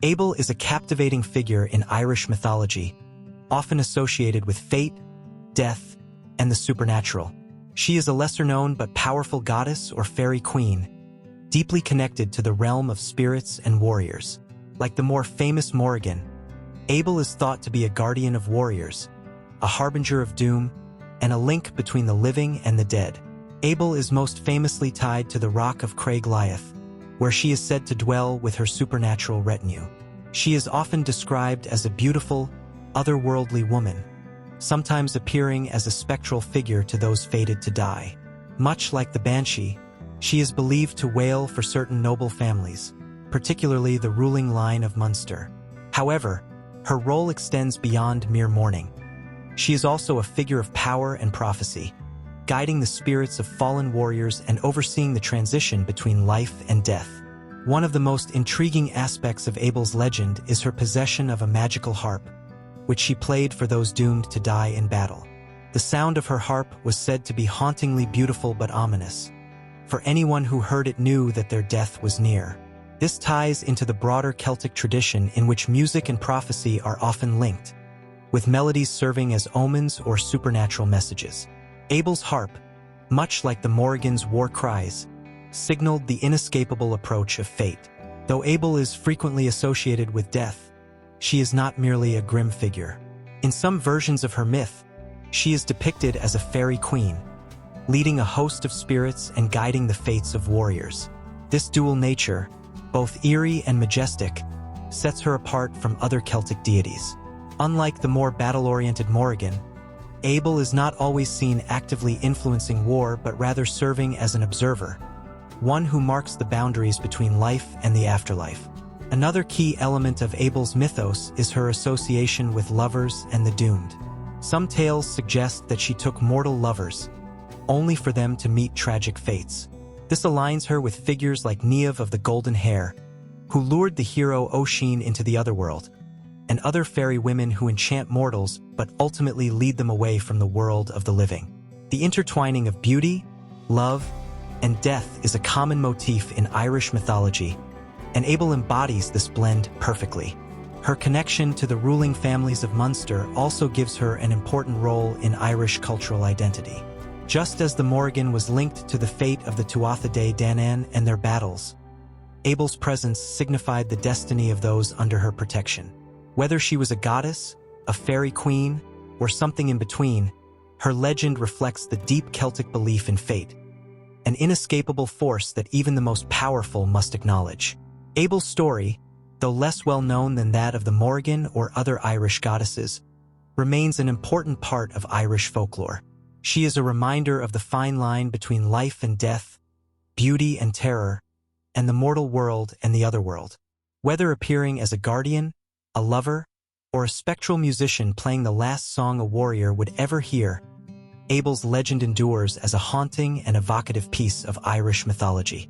Aibell is a captivating figure in Irish mythology, often associated with fate, death, and the supernatural. She is a lesser-known but powerful goddess or fairy queen, deeply connected to the realm of spirits and warriors. Like the more famous Morrígan, Aibell is thought to be a guardian of warriors, a harbinger of doom, and a link between the living and the dead. Aibell is most famously tied to the rock of Craig Liath, where she is said to dwell with her supernatural retinue. She is often described as a beautiful, otherworldly woman, sometimes appearing as a spectral figure to those fated to die. Much like the banshee, she is believed to wail for certain noble families, particularly the ruling line of Munster. However, her role extends beyond mere mourning. She is also a figure of power and prophecy, guiding the spirits of fallen warriors and overseeing the transition between life and death. One of the most intriguing aspects of Aibell's legend is her possession of a magical harp, which she played for those doomed to die in battle. The sound of her harp was said to be hauntingly beautiful but ominous, for anyone who heard it knew that their death was near. This ties into the broader Celtic tradition in which music and prophecy are often linked, with melodies serving as omens or supernatural messages. Aibell's harp, much like the Morrigan's war cries, signaled the inescapable approach of fate. Though Aibell is frequently associated with death, she is not merely a grim figure. In some versions of her myth, she is depicted as a fairy queen, leading a host of spirits and guiding the fates of warriors. This dual nature, both eerie and majestic, sets her apart from other Celtic deities. Unlike the more battle-oriented Morrigan, Aibell is not always seen actively influencing war but rather serving as an observer, one who marks the boundaries between life and the afterlife. Another key element of Aibell's mythos is her association with lovers and the doomed. Some tales suggest that she took mortal lovers, only for them to meet tragic fates. This aligns her with figures like Niamh of the golden hair, who lured the hero Oisin into the otherworld, and other fairy women who enchant mortals but ultimately lead them away from the world of the living. The intertwining of beauty, love, and death is a common motif in Irish mythology, and Aibell embodies this blend perfectly. Her connection to the ruling families of Munster also gives her an important role in Irish cultural identity. Just as the Morrigan was linked to the fate of the Tuatha Dé Danann and their battles, Aibell's presence signified the destiny of those under her protection. Whether she was a goddess, a fairy queen, or something in between, her legend reflects the deep Celtic belief in fate, an inescapable force that even the most powerful must acknowledge. Aibell's story, though less well-known than that of the Morrigan or other Irish goddesses, remains an important part of Irish folklore. She is a reminder of the fine line between life and death, beauty and terror, and the mortal world and the otherworld. Whether appearing as a guardian, a lover, or a spectral musician playing the last song a warrior would ever hear, Aibell's legend endures as a haunting and evocative piece of Irish mythology.